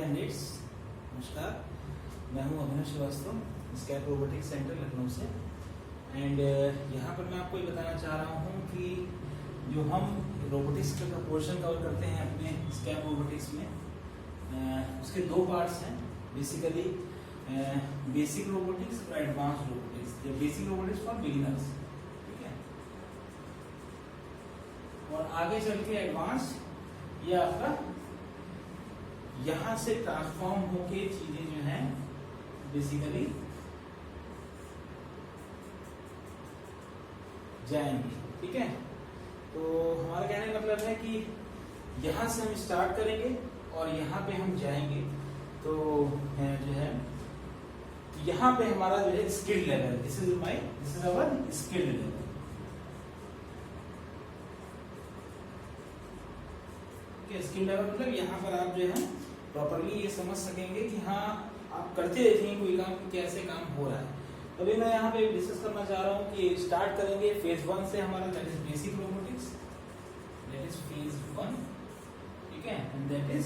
Candidates, नमस्कार। मैं हूं अभिनव श्रीवास्तव, स्कैप रोबोटिक्स सेंटर लखनऊ से। एंड यहाँ पर मैं आपको ये बताना चाह रहा हूँ कि जो हम रोबोटिक्स का पोर्शन कवर करते हैं अपने स्कैप रोबोटिक्स में, उसके दो पार्ट्स हैं बेसिकली, बेसिक रोबोटिक्स और advance robotics. Basic robotics for beginners, ठीक है, और आगे चल के एडवांस ये आपका यहां से ट्रांसफॉर्म होके चीजें जो हैं बेसिकली जाएंगी, ठीक है। तो हमारा कहने का मतलब है कि यहां से हम स्टार्ट करेंगे और यहां पे हम जाएंगे। तो जो है यहां पे हमारा जो है skilled level, this is our skilled level. Skill level मतलब यहाँ पर आप जो है प्रॉपरली ये समझ सकेंगे कि हाँ आप करते देखेंगे कोई काम कैसे काम हो रहा है। अभी मैं यहाँ पे डिस्कस करना चाह रहा हूँ कि स्टार्ट करेंगे फेज 1 से हमारा, that is basic robotics, that is phase 1, ठीक है, and that is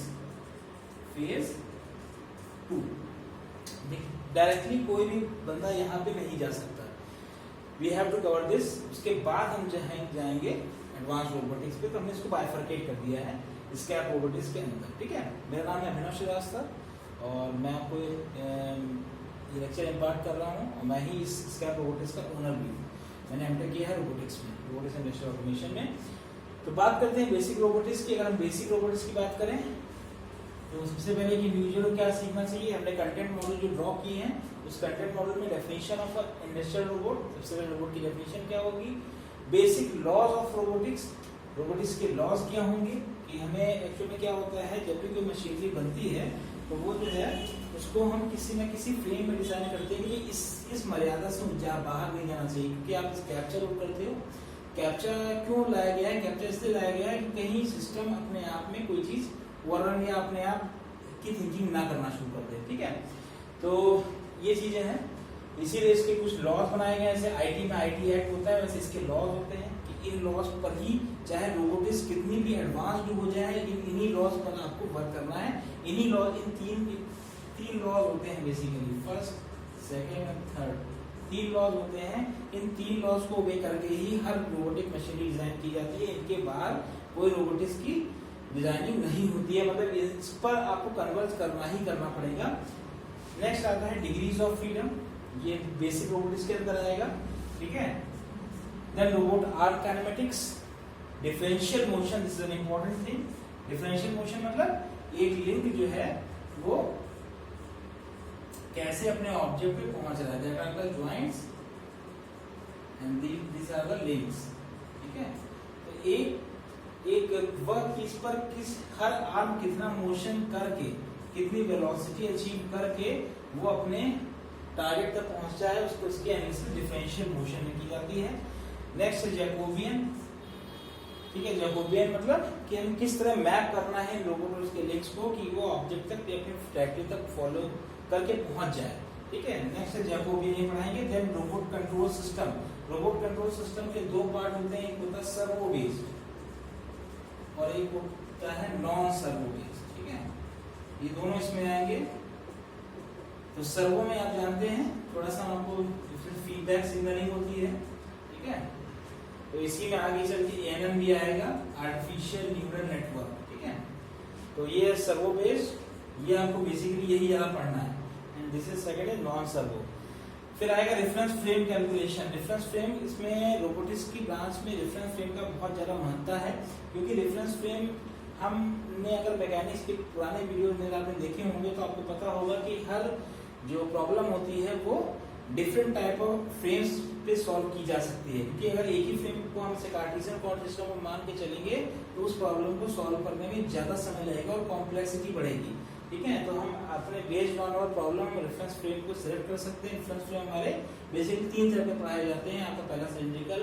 phase 2। Directly कोई भी बंदा यहाँ पे नहीं जा सकता, we have to cover this. उसके बाद हम जाएंगे एडवांस रोबोटिक्स पे। तो हमने इसको बाइफरकेट कर दिया है स्कैप रोबोटिक्स के अंदर, ठीक है। मेरा नाम है अभिनव श्रीवास्तव और मैं आपको ये लेक्चर इम्पार्ट कर रहा हूँ और मैं ही इस स्कैप रोबोटिक्स का ओनर भी हूँ। मैंने एमटेक किया है रोबोटिक्स में, रोबोटिक्स एंड इंडस्ट्रियल ऑटोमेशन में। तो बात करते हैं बेसिक रोबोटिक्स की। अगर हम बेसिक रोबोटिक्स की बात करें तो सबसे पहले कि इंडिविजुअल को क्या सीखना चाहिए। हमने कंटेंट मॉडल जो ड्रॉ किए हैं, उस कंटेंट मॉडल में डेफिनेशन ऑफ इंडस्ट्रियल रोबोट, सबसे पहले रोबोट की डेफिनेशन क्या होगी, basic laws of robotics, robotics के लॉज क्या होंगे, कि हमें एक्चुअली क्या होता है जब भी कोई मशीनरी बनती है तो वो जो है उसको हम किसी न किसी फ्रेम में डिजाइन करते हैं कि इस मर्यादा से बाहर नहीं जाना चाहिए। क्योंकि आप कैप्चर करते हो, कैप्चर क्यों लाया गया है, कैप्चर इसलिए लाया गया है कि कहीं सिस्टम अपने आप में कोई चीज वर्णन या अपने आप की थिंकिंग ना करना शुरू कर दे, ठीक है। तो ये चीजें हैं, इसीलिए इसके कुछ लॉज बनाए गए हैं। जैसे आईटी में आईटी एक्ट होता है, वैसे इसके लॉज होते हैं कि इन लॉज पर ही चाहे रोबोटिक्स कितनी भी एडवांस्ड हो जाए, लेकिन इन्हीं लॉज पर आपको वर्क करना है। इन्हीं लॉज, इन तीन लॉज होते हैं बेसिकली, फर्स्ट, सेकंड और थर्ड, 3 लॉज होते हैं। इन 3 लॉज को ओबे करके ही हर रोबोटिक मशीनरी डिजाइन की जाती है। इनके बाद कोई रोबोटिक्स की डिजाइनिंग नहीं होती है, मतलब इस पर आपको कन्वर्ट करना ही करना पड़ेगा। नेक्स्ट आता है डिग्रीज ऑफ फ्रीडम, ये बेसिक रोबोटिक्स के अंदर आएगा, ठीक है। Then robot arm kinematics, differential motion, this is an important thing. Differential motion मतलब एक लिंक जो है वो कैसे अपने ऑब्जेक्ट पे पहुंच रहा है, that are the joints and these are the links, ठीक है। तो एक वर्क इस पर किस हर आर्म कितना मोशन करके, कितनी वेलोसिटी अचीव करके वो अपने टारगेट तक पहुंच जाए, उसको इसके एनालिसिस डिफरेंशियल मोशन में की जाती है। नेक्स्ट है जैकोबियन, ठीक है। जैकोबियन मतलब कि हम किस तरह मैप करना है रोबोट के लिंक्स को कि वो ऑब्जेक्ट तक अपने ट्रैजेक्टरी तक फॉलो करके पहुंच जाए, ठीक है। नेक्स्ट है जैकोबियन, ये पढ़ाएंगे। Then robot control system, robot control system के 2 पार्ट होते हैं, एक होता है सर्वो बेस्ड और एक होता है नॉन सर्वो बेस्ड, ठीक है। ये दोनों इसमें आएंगे। तो सर्वो में आप जानते हैं थोड़ा सा आपको फीडबैक सिग्नलिंग होती है, ठीक है। तो इसी में आगे चल के एएनएन भी आएगा, आर्टिफिशियल न्यूरल नेटवर्क, ठीक है। तो ये सर्वो बेस्ड, ये आपको बेसिकली यही ज्यादा पढ़ना है। एंड दिस इज सेकंड है नॉन सर्वो। फिर आएगा reference frame calculation. Reference frame, इसमें रोबोटिक्स की ब्रांच में रेफरेंस फ्रेम का बहुत ज्यादा महत्व है, क्योंकि रेफरेंस फ्रेम हमने अगर मैकेनिक्स के पुराने वीडियो में आपने देखे होंगे तो आपको पता होगा कि हर जो प्रॉब्लम होती है वो डिफरेंट टाइप ऑफ फ्रेम्स पे सॉल्व की जा सकती है। क्योंकि अगर एक ही फ्रेम को हम कार्टेशियन कोऑर्डिनेट सिस्टम को मान के चलेंगे तो उस प्रॉब्लम को सॉल्व करने में ज्यादा समय लगेगा और कॉम्प्लेक्सिटी बढ़ेगी, ठीक है। तो हम अपने based on our problem reference frame को सिलेक्ट कर सकते हैं। रेफरेंस फ्रेम हमारे बेसिकली 3 तरह के पढ़ाए जाते हैं। आपका पहला सिलिंड्रिकल,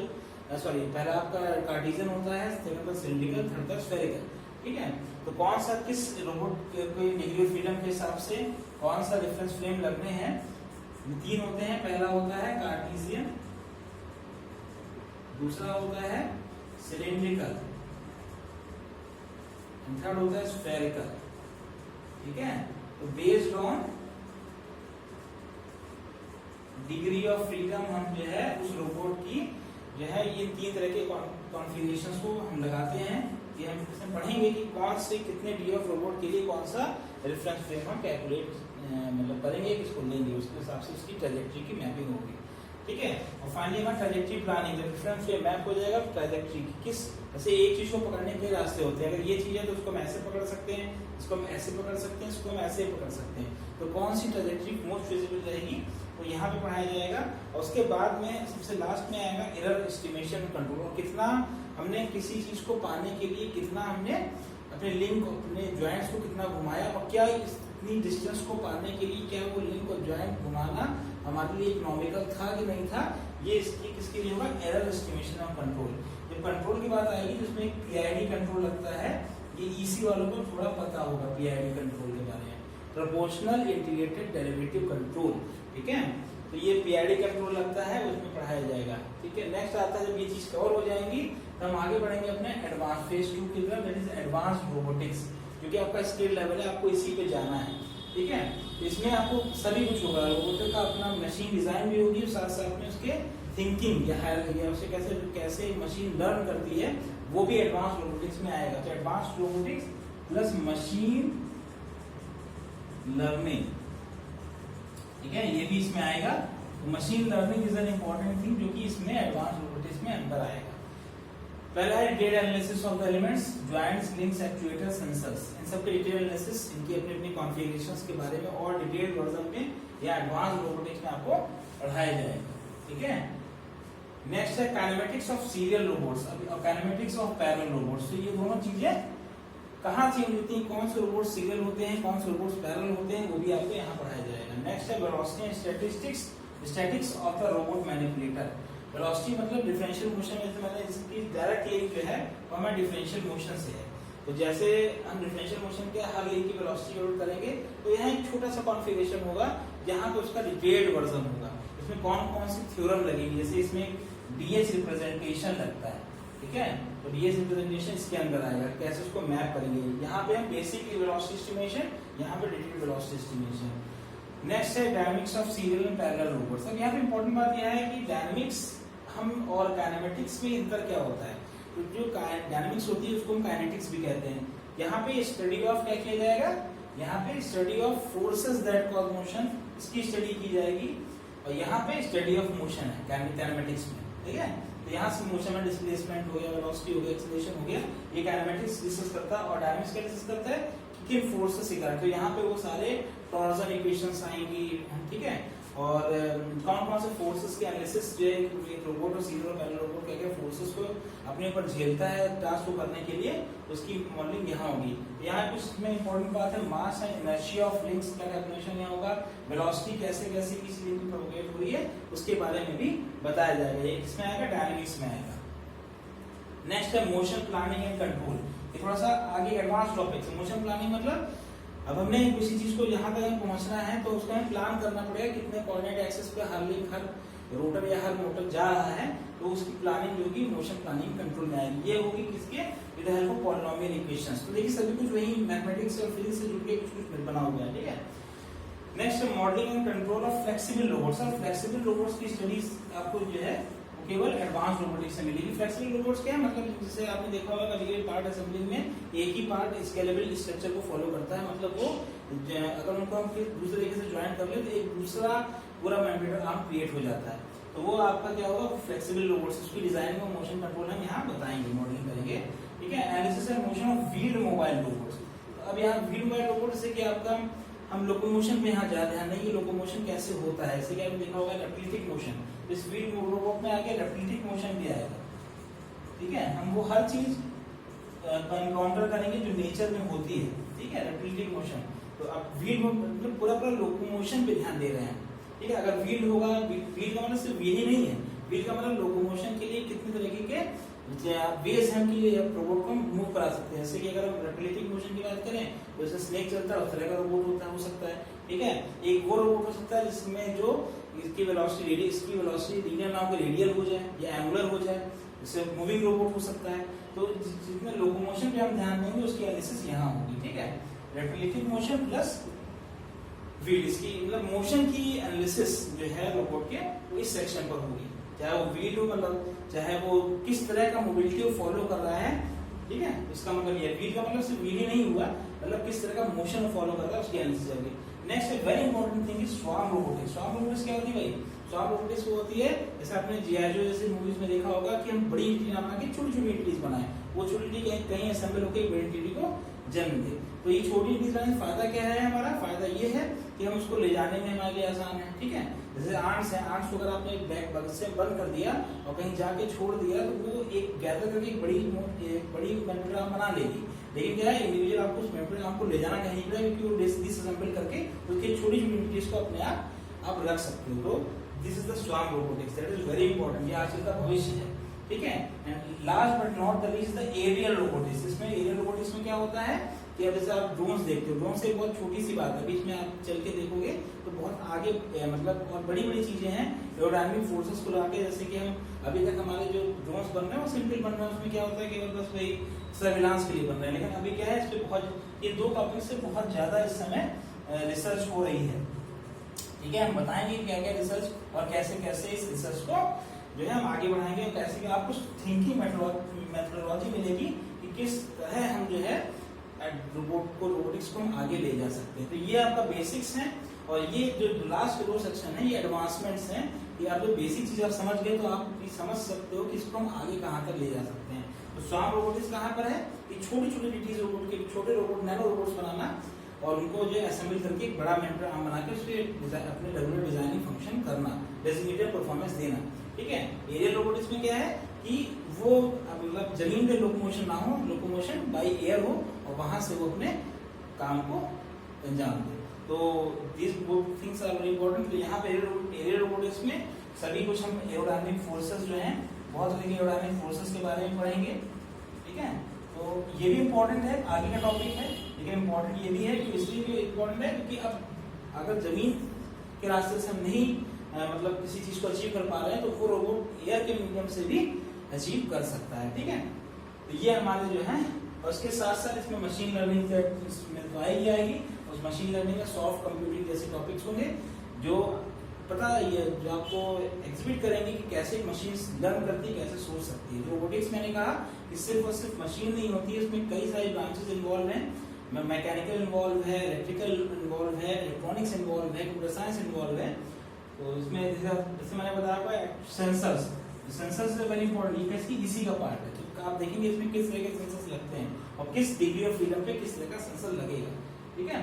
पहला आपका कार्टेशियन होता है, सेकंड सिलिंड्रिकल, थर्ड स्फेरिकल, ठीक है। तो कौन सा किस रोबोट कोई डिग्री ऑफ फ्रीडम के हिसाब से कौन सा रेफरेंस फ्रेम लगने हैं, 3 होते हैं। पहला होता है कार्टेशियन, दूसरा होता है सिलिंड्रिकल, थर्ड होता है स्फेरिकल, ठीक है। तो based on degree of freedom हम जो है उस रोबोट की जो है ये 3 तरह के कॉन्फ़िगरेशंस को हम लगाते हैं कि हम इसमें पढ़ेंगे कि कौन से कितने डी ऑफ रोबोट के लिए कौन सा रेफरेंस फ्रेम हम कैलकुलेट मतलब करेंगे, किसको लेंगे, उसके हिसाब से उसकी ट्रैजेक्टरी की मैपिंग होगी। ठीक है, और फाइनली हमारा trajectory planning, reference frame map हो जाएगा ट्रैजेक्टरी की किस, जैसे एक चीज को पकड़ने के रास्ते होते हैं, अगर ये चीज है तो उसको हम ऐसे पकड़ सकते हैं, इसको हम ऐसे पकड़ सकते हैं, इसको हम ऐसे पकड़ सकते हैं, तो कौन सी ट्रैजेक्टरी मोस्ट फिजिबल रहेगी वो यहाँ पे पढ़ाया जाएगा। और उसके बाद में सबसे लास्ट में आएगा एरर एस्टिमेशन कंट्रोल, और कितना हमने किसी चीज को पाने के लिए कितना हमने अपने लिंक अपने ज्वाइंट्स को कितना घुमाया, और क्या इतनी डिस्टेंस को पाने के लिए क्या वो लिंक और ज्वाइंट घुमाना हमारे लिए इकोनॉमिकल था कि नहीं था, ये इसकी किसके लिए होगा, एरर एस्टिमेशन ऑफ कंट्रोल। जब कंट्रोल की बात आएगी तो इसमें एक पीआईडी कंट्रोल लगता है, ये ईसी वालों को थोड़ा पता होगा पीआईडी कंट्रोल के बारे में, प्रोपोर्शनल इंटीग्रेटेड डेरिवेटिव कंट्रोल। ठीक है, तो ये पीआईडी कंट्रोल लगता है, उसमें पढ़ाया जाएगा। ठीक है, नेक्स्ट आता है जब ये चीज कवर हो जाएंगी तो हम आगे बढ़ेंगे अपने एडवांस फेज 2 की तरफ, दैट इज एडवांस्ड रोबोटिक्स, क्योंकि आपका स्किल लेवल है, आपको इसी पे जाना है। ठीक है, इसमें आपको सभी कुछ होगा, रोबोट का अपना मशीन डिजाइन भी होगी, साथ साथ में उसके थिंकिंग या उसे कैसे कैसे मशीन लर्न करती है वो भी एडवांस रोबोटिक्स में आएगा। तो advance robotics plus machine learning, ठीक है, ये भी इसमें आएगा। तो machine learning is an important thing जो कि इसमें एडवांस रोबोटिक्स में अंदर आएगा। पहला है detail analysis of the elements, joints, links, actuators, sensors, इन सब के डिटेल एनालिसिस, इनकी अपनी अपनी कॉन्फ़िगरेशंस के बारे में और डिटेल्ड वर्जन में या एडवांस रोबोटिक्स में आपको पढ़ाया जाएगा। ठीक है, नेक्स्ट है काइनेमेटिक्स ऑफ सीरियल रोबोट्स और काइनेमेटिक्स ऑफ पैरेलल रोबोट्स। तो ये दोनों चीजें कहाँ चेंज होती हैं, कौन से रोबोट सीरियल होते हैं, कौन से रोबोट पैरेलल होते हैं, वो भी आपको यहाँ पढ़ाया जाएगा। नेक्स्ट है velocity and statistics of the robot manipulator. Velocity मतलब डिफरेंशियल मोशन, जैसे मैंने इसकी डायरेक्ट लिंक जो है वो हमें डिफरेंशियल मोशन से है। तो जैसे हम डिफरेंशियल मोशन के हर लिंक की वेलोसिटी नोट करेंगे तो यहाँ एक छोटा सा कॉन्फ़िगरेशन होगा जहाँ पे उसका डिटेल्ड वर्जन होगा, इसमें कौन कौन सी थ्योरम लगेगी, जैसे इसमें डीएच रिप्रेजेंटेशन लगता है। ठीक है, तो डीएच रिप्रेजेंटेशन इसके अंदर आएगा, कैसे उसको मैप करेंगे। यहाँ पे हम बेसिक वेलोसिटी एस्टिमेशन, यहाँ पे डिटेल्ड वेलोसिटी एस्टिमेशन। नेक्स्ट है dynamics of serial and parallel robots. अब यहाँ पे इंपॉर्टेंट बात यह है कि डायनामिक्स हम और काइनेमेटिक्स में अंतर क्या होता है। तो जो डायनामिक्स होती है उसको हम काइनेटिक्स भी कहते हैं। यहाँ पे स्टडी ऑफ क्या किया जाएगा, यहाँ पे study of forces that cause motion, इसकी स्टडी की जाएगी, और यहाँ पे स्टडी ऑफ मोशन है काइनेमेटिक्स में। ठीक है, तो यहाँ से मोशन में डिस्प्लेसमेंट हो गया, वेलोसिटी हो गया, एक्सेलरेशन हो गया, ये काइनेमेटिक्स डिस्कस करता है। और डायनामिक्स क्या डिस्कस करता है कि किन फोर्सेस से करते, तो यहाँ पे वो सारे टॉर्जन इक्वेशंस आएंगी। ठीक है, और कौन कौन से फोर्सेस के एनालिसिस जो है एक रोबोट और सीरियल पैरेलल रोबोट क्या क्या फोर्सेस को अपने ऊपर झेलता है टास्क को करने के लिए, उसकी मॉडलिंग यहाँ होगी। यहाँ कुछ में इंपॉर्टेंट बात है mass and inertia of links का कैलकुलेशन यहाँ होगा, वेलोसिटी कैसे कैसे किसी लिंक में प्रोपगेट हो रही है उसके बारे में भी बताया जाएगा। ये किसमें आएगा, डायनामिक्स में आएगा। नेक्स्ट है मोशन प्लानिंग एंड कंट्रोल, ये थोड़ा सा आगे एडवांस टॉपिक है। मोशन प्लानिंग मतलब अब हमने किसी चीज को यहाँ तक पहुंचना है तो उसका हमें प्लान करना पड़ेगा, कितने कोऑर्डिनेट एक्सिस पे हर लिंक, हर रोटर या हर मोटर जा रहा है, तो उसकी प्लानिंग होगी मोशन प्लानिंग कंट्रोल में आएगी। ये होगी किसके, with the help of polynomial equations. तो देखिए सभी कुछ वही मैथमेटिक्स और फिजिक्स से जुड़ के कुछ कुछ बना हुआ है। ठीक है, नेक्स्ट है modelling and control of flexible robots. और फ्लेक्सिबल रोबोट्स की स्टडीज आपको जो है केवल एडवांस रोबोटिक्स से मिलेगी। फ्लेक्सिबल रोबोट्स क्या है, मतलब जैसे आपने देखा होगा कभी पार्ट असेंबलिंग में एक ही पार्ट स्केलेबल स्ट्रक्चर को फॉलो करता है, मतलब वो अगर उनको हम दूसरे तरीके से ज्वाइन कर ले तो एक दूसरा पूरा मैनिपुलेटर आर्म क्रिएट हो जाता है। तो वो आपका क्या होगा, फ्लेक्सिबल रोबोट्स, उसकी डिजाइन में मोशन कंट्रोल हम यहाँ बताएंगे, मॉडलिंग करेंगे। ठीक है, analysis and motion of wheeled mobile robots. अब यहाँ व्हील्ड मोबाइल रोबोट से कि आपका हम लोकोमोशन पे यहाँ ज्यादा ध्यान नहीं, लोकोमोशन कैसे होता है, जैसे कि आपने देखा होगा रेप्टिलिटिक मोशन, इस व्हील रोबोट में आगे रेप्टिलिटिक मोशन भी आएगा। ठीक है, हम वो हर चीज एनकाउंटर करेंगे जो नेचर में होती है। ठीक है, रेप्टिलिटिक मोशन, तो आप व्हील मतलब पूरा पूरा लोकोमोशन पे ध्यान दे रहे हैं। ठीक है, अगर व्हील होगा, व्हील का मतलब सिर्फ व्हील ही नहीं है, व्हील का मतलब लोकोमोशन के लिए कितने तरीके के वेज हम की रोबोट को मूव करा सकते हैं। जैसे कि अगर हम रेप्टिलिटिक मोशन की बात करें तो जैसे स्नेक चलता है उस तरह का रोबोट होता है, हो सकता है। ठीक है, एक वो रोबोट हो सकता है जिसमें जो इसकी वेलोसिटी रेडियस, इसकी वेलोसिटी लीनियर ना हो रेडियल हो जाए या एंगुलर हो जाए, जैसे मूविंग रोबोट हो सकता है। तो जितने लोकोमोशन पे हम ध्यान देंगे उसकी एनालिसिस यहाँ होगी। ठीक है, रेप्टिलिटिक मोशन प्लस व्हील, इसकी मतलब मोशन की एनालिसिस जो है रोबोट के वो इस सेक्शन पर होगी, चाहे वो व्हील हो, मतलब चाहे वो किस तरह का मोबिलिटी वो फॉलो कर रहा है, ठीक है। इसका मतलब ये व्हील का मतलब सिर्फ व्हील ही नहीं हुआ, मतलब किस तरह का मोशन फॉलो कर रहा है उसकी एनालिसिस होगी। Next very important thing is swarm robotics. Swarm robotics क्या होती है भाई? स्वार्म रोबोटिक्स वो होती है, जैसे आपने जीआई जो जैसे मूवीज में देखा होगा कि हम बड़ी एंटिटी ना बना के छोटी छोटी एंटिटीज बनाए, वो छोटी एंटिटी कहीं असेंबल होकर बड़ी एंटिटी को जन्म दे। तो ये छोटी एंटिटीज बनाने का फायदा क्या है? हमारा फायदा ये है कि हम उसको ले जाने में हमारे लिए आसान है, ठीक है। जैसे आंट्स है, आंट्स को अगर आपने एक बैग बग से बंद कर दिया और कहीं जाके छोड़ दिया तो वो एक गैदर करके एक बड़ी मेमोरी बना लेगी, लेकिन क्या है इंडिविजुअल आपको उस मेमोरी आपको ले जाना कहीं पड़ेगा, क्योंकि वो डिसअसेंबल करके उसकी छोटी छोटी एंटिटीज को अपने आप रख सकते हो। तो this is the swarm robotics, that is very important, ये आजकल का भविष्य है, ठीक है। And last but not the least the aerial robotics. इसमें एरियल रोबोटिक्स में क्या होता है कि अब जैसे आप ड्रोन्स देखते हो, ड्रोन से बहुत छोटी सी बात है, बीच में आप चल के देखोगे तो बहुत आगे मतलब और बड़ी बड़ी चीजें हैं एरोडायनामिक फोर्सेस को लाके, जैसे कि हम अभी तक हमारे जो ड्रोन्स बन रहे हैं वो सिंपल बन रहे हैं, उसमें क्या होता है केवल बस वही सर्विलांस के लिए बन रहे हैं, लेकिन अभी क्या है इस पे बहुत ये दो टॉपिक से बहुत ज्यादा इस समय रिसर्च हो रही है, ठीक है। हम बताएंगे क्या क्या रिसर्च और कैसे कैसे इस रिसर्च को जो है हम आगे बढ़ाएंगे, और कैसे आपको थिंकिंग मेथोडोलॉजी मिलेगी कि किस तरह हम जो है रोबोटिक्स को हम आगे ले जा सकते हैं। तो ये आपका बेसिक्स है, और ये जो लास्ट दो सेक्शन है ये एडवांसमेंट्स हैं। ये आप जो बेसिक चीज आप समझ गए तो आप ये समझ सकते हो कि इसको हम आगे कहाँ तक ले जा सकते हैं। तो स्वार्म रोबोटिक्स कहाँ पर है कि छोटी छोटी डिटीज रोबोट के छोटे रोबोट नैनो रोबोट्स बनाना और उनको जो असेंबल करके एक बड़ा मेमोरी आर्म बना के उसके अपने रेगुलर डिजाइनिंग फंक्शन करना, डेजिग्नेटेड परफॉर्मेंस देना, ठीक है। एरियल रोबोटिक्स में क्या है कि वो मतलब जमीन पे लोकोमोशन ना हो, लोकोमोशन बाय एयर हो और वहां से वो अपने काम को अंजाम दे। तो this both things are very important. तो यहाँ पे एरियल रोबोटिक्स में सभी कुछ हम एरोडायनामिक फोर्सेस जो हैं बहुत सारे एरोडायनामिक फोर्सेस के बारे में पढ़ेंगे, ठीक है। तो ये भी इंपॉर्टेंट है, आगे का टॉपिक है, लेकिन इंपॉर्टेंट ये भी है कि इसलिए भी इंपॉर्टेंट है क्योंकि अब अगर जमीन के रास्ते से हम नहीं मतलब किसी चीज को अचीव कर पा रहे हैं तो वो रोबोट एयर के मीडियम से भी अचीव कर सकता है, ठीक है। तो ये हमारे जो है, और उसके साथ साथ इसमें मशीन लर्निंग तो आएगी, उस मशीन लर्निंग में सॉफ्ट कंप्यूटिंग जैसे टॉपिक्स होंगे जो पता ये जो आपको एग्जिबिट करेंगे कि कैसे मशीन लर्न करती है, कैसे सोच सकती है। रोबोटिक्स मैंने कहा कि सिर्फ और सिर्फ मशीन नहीं होती है, इसमें कई सारी ब्रांचेस इन्वॉल्व हैं, मैकेनिकल इन्वॉल्व है, इलेक्ट्रिकल इन्वॉल्व है, इलेक्ट्रॉनिक्स इन्वॉल्व है, कंप्यूटर साइंस इन्वॉल्व है। तो इसमें जैसे मैंने बताया सेंसर्स, सेंसर्स वेरी इंपॉर्टेंट, ये कैसी इसी का पार्ट है। तो आप देखेंगे इसमें किस तरह के सेंसर्स लगते हैं और किस डिग्री ऑफ फ्रीडम पे किस तरह का सेंसर लगेगा, ठीक है।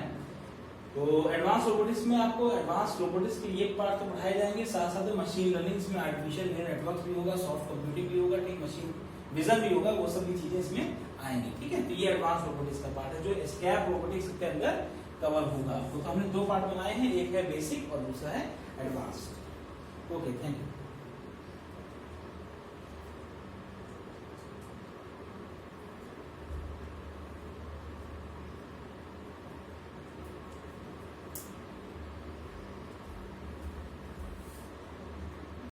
तो एडवांस रोबोटिक्स में आपको एडवांस रोबोटिक्स के ये पार्ट तो पढ़ाए जाएंगे, साथ साथ मशीन लर्निंग इसमें आर्टिफिशियल न्यूरल नेटवर्क भी होगा, सॉफ्ट कंप्यूटिंग भी होगा, ठीक, मशीन विजन भी होगा, वो सभी चीजें इसमें आएंगी, ठीक है। तो ये एडवांस रोबोटिक्स का पार्ट है जो एस्केप रोबोटिक्स के अंदर कवर होगा। तो हमने दो पार्ट बनाए हैं, एक है बेसिक और दूसरा है एडवांस। Okay, thank you.